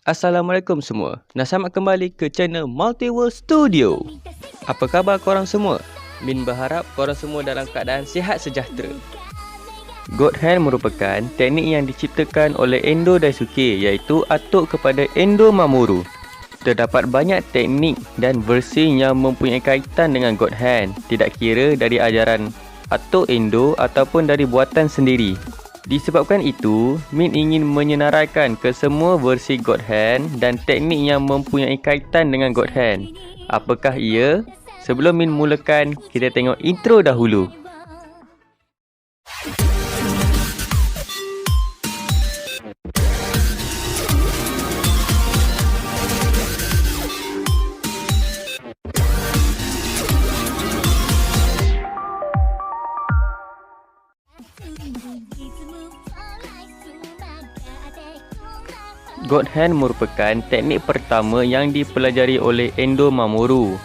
Assalamualaikum semua. Selamat kembali ke channel Multiworld Studio. Apa khabar korang semua? Min berharap korang semua dalam keadaan sihat sejahtera. God Hand merupakan teknik yang diciptakan oleh Endo Daisuke, iaitu atuk kepada Endo Mamoru. Terdapat banyak teknik dan versi yang mempunyai kaitan dengan God Hand, tidak kira dari ajaran atuk Endo ataupun dari buatan sendiri. Disebabkan itu, Min ingin menyenaraikan ke semua versi God Hand dan teknik yang mempunyai kaitan dengan God Hand. Apakah ia? Sebelum Min mulakan, kita tengok intro dahulu. God Hand merupakan teknik pertama yang dipelajari oleh Endo Mamoru.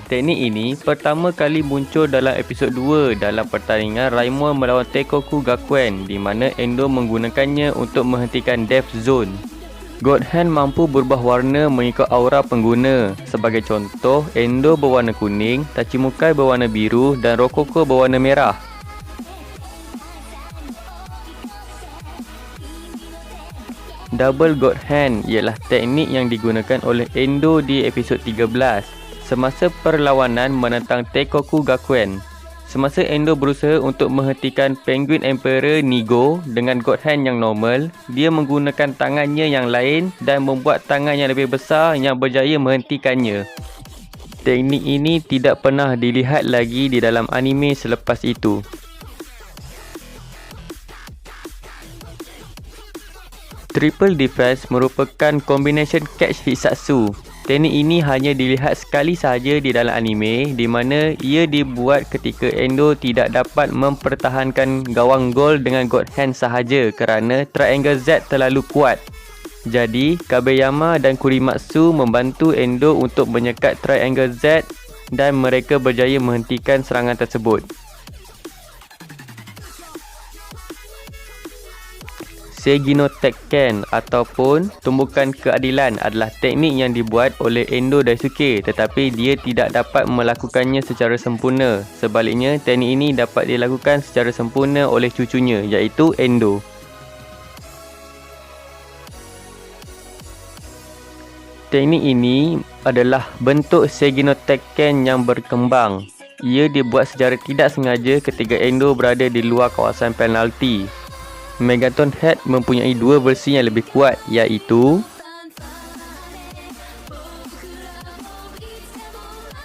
Teknik ini pertama kali muncul dalam episod 2 dalam pertandingan Raimon melawan Teikoku Gakuen, di mana Endo menggunakannya untuk menghentikan Death Zone. God Hand mampu berubah warna mengikut aura pengguna. Sebagai contoh, Endo berwarna kuning, Tachimukai berwarna biru dan Rokoko berwarna merah. Double God Hand ialah teknik yang digunakan oleh Endo di episod 13 semasa perlawanan menentang Teikoku Gakuen. Semasa Endo berusaha untuk menghentikan Penguin Emperor Nigo dengan God Hand yang normal, dia menggunakan tangannya yang lain dan membuat tangan yang lebih besar yang berjaya menghentikannya. Teknik ini tidak pernah dilihat lagi di dalam anime selepas itu. Triple Defense merupakan kombinasi catch Hitsatsu. Teknik ini hanya dilihat sekali sahaja di dalam anime, di mana ia dibuat ketika Endo tidak dapat mempertahankan gawang gol dengan God Hand sahaja kerana Triangle Z terlalu kuat. Jadi, Kabeyama dan Kurimatsu membantu Endo untuk menyekat Triangle Z dan mereka berjaya menghentikan serangan tersebut. Seigino Tekken ataupun tumbukan keadilan adalah teknik yang dibuat oleh Endo Daisuke, tetapi dia tidak dapat melakukannya secara sempurna. Sebaliknya, teknik ini dapat dilakukan secara sempurna oleh cucunya, iaitu Endo. Teknik ini adalah bentuk Seigino Tekken yang berkembang. Ia dibuat secara tidak sengaja ketika Endo berada di luar kawasan penalti. Megaton Head mempunyai dua versi yang lebih kuat, iaitu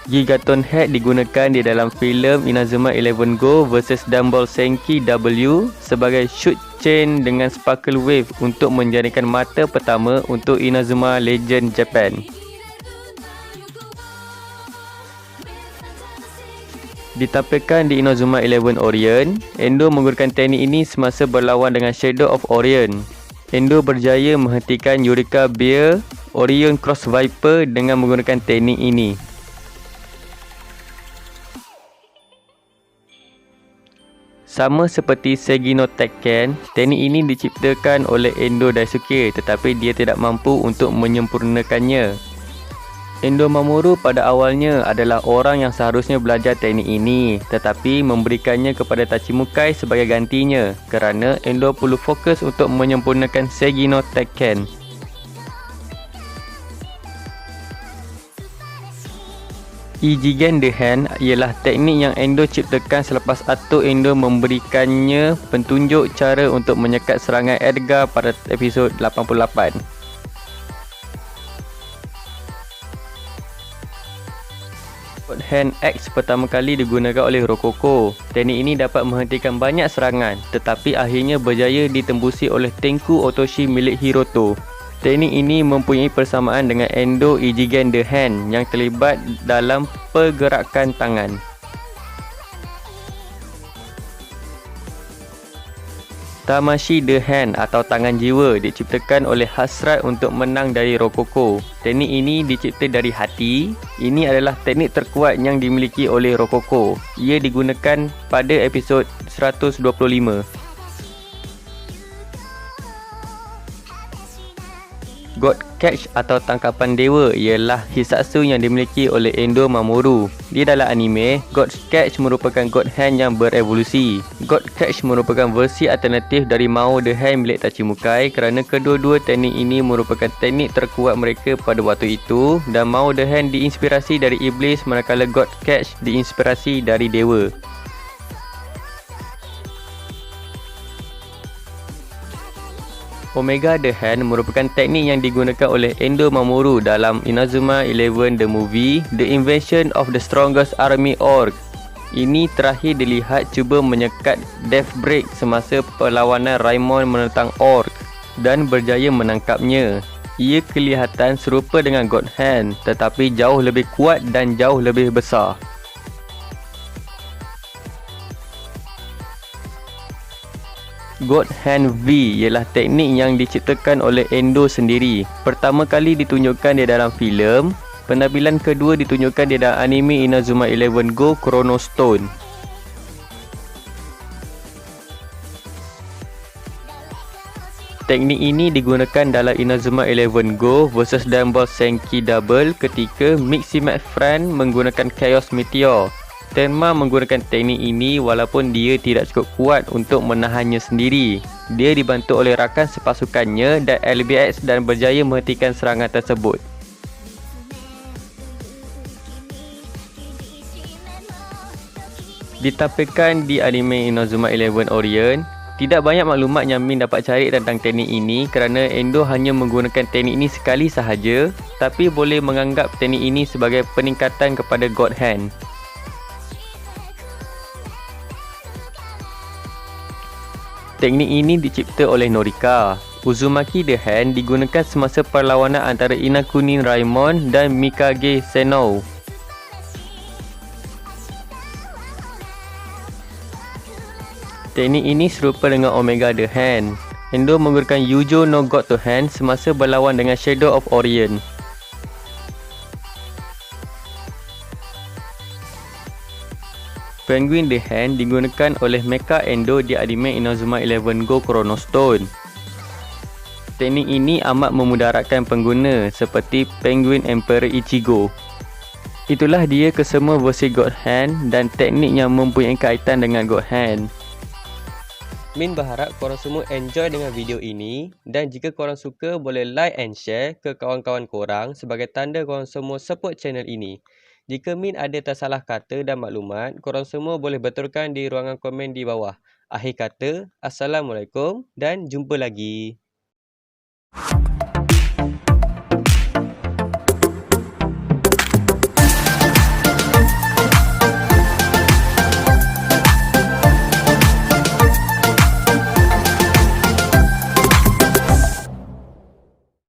Gigaton Head digunakan di dalam filem Inazuma 11 Go vs Dumbbell Senki W sebagai shoot chain dengan sparkle wave untuk menjadikan mata pertama untuk Inazuma Legend Japan. Ditampilkan di Inazuma 11 Orion, Endo menggunakan teknik ini semasa berlawan dengan Shadow of Orion. Endo berjaya menghentikan Eureka Bear Orion Cross Viper dengan menggunakan teknik ini. Sama seperti Seigino Tekken, teknik ini diciptakan oleh Endo Daisuke, tetapi dia tidak mampu untuk menyempurnakannya. Endo Mamoru pada awalnya adalah orang yang seharusnya belajar teknik ini, tetapi memberikannya kepada Tachimukai sebagai gantinya kerana Endo perlu fokus untuk menyempurnakan Seigino Tekken. Ijigen The Hand ialah teknik yang Endo ciptakan selepas atuk Endo memberikannya petunjuk cara untuk menyekat serangan Edgar pada episod 88. God Hand X pertama kali digunakan oleh Rokoko. Teknik ini dapat menghentikan banyak serangan, tetapi akhirnya berjaya ditembusi oleh Tenku Otoshi milik Hiroto. Teknik ini mempunyai persamaan dengan Endo Ijigen The Hand yang terlibat dalam pergerakan tangan. Tamashi The Hand atau tangan jiwa diciptakan oleh hasrat untuk menang dari Rokoko. Teknik ini dicipta dari hati. Ini adalah teknik terkuat yang dimiliki oleh Rokoko. Ia digunakan pada episod 125. God Catch atau tangkapan dewa ialah Hisatsu yang dimiliki oleh Endo Mamoru. Di dalam anime, God Catch merupakan God Hand yang berevolusi. God Catch merupakan versi alternatif dari Mao the Hand milik Tachimukai kerana kedua-dua teknik ini merupakan teknik terkuat mereka pada waktu itu, dan Mao the Hand diinspirasi dari iblis manakala God Catch diinspirasi dari dewa. Omega the Hand merupakan teknik yang digunakan oleh Endo Mamoru dalam Inazuma 11 The Movie, The Invention of the Strongest Army Orc. Ini terakhir dilihat cuba menyekat Death Break semasa perlawanan Raimon menentang Orc dan berjaya menangkapnya. Ia kelihatan serupa dengan God Hand tetapi jauh lebih kuat dan jauh lebih besar. God Hand V ialah teknik yang diciptakan oleh Endo sendiri. Pertama kali ditunjukkan di dalam filem, penampilan kedua ditunjukkan di dalam anime Inazuma 11 Go Chrono Stone. Teknik ini digunakan dalam Inazuma 11 Go vs Dragon Ball Senki Double ketika Miximax Friend menggunakan Chaos Meteor. Tenma menggunakan teknik ini walaupun dia tidak cukup kuat untuk menahannya sendiri. Dia dibantu oleh rakan sepasukannya dan LBX dan berjaya menghentikan serangan tersebut. Ditampilkan di anime Inazuma 11 Orient, tidak banyak maklumat yang Min dapat cari tentang teknik ini kerana Endo hanya menggunakan teknik ini sekali sahaja, tapi boleh menganggap teknik ini sebagai peningkatan kepada God Hand. Teknik ini dicipta oleh Norika. Uzumaki the Hand digunakan semasa perlawanan antara Inakunin Raimon dan Mikage Sennou. Teknik ini serupa dengan Omega the Hand. Endo menggunakan Yujo no God to Hand semasa berlawan dengan Shadow of Orient. Penguin the Hand digunakan oleh Mecha Endo di anime Inazuma 11 Go Chrono Stone. Teknik ini amat memudaratkan pengguna seperti Penguin Emperor Ichigo. Itulah dia kesemua versi God Hand dan teknik yang mempunyai kaitan dengan God Hand. Min berharap korang semua enjoy dengan video ini, dan jika korang suka boleh like and share ke kawan-kawan korang sebagai tanda korang semua support channel ini. Jika Min ada tersalah kata dan maklumat, korang semua boleh betulkan di ruangan komen di bawah. Akhir kata, Assalamualaikum dan jumpa lagi.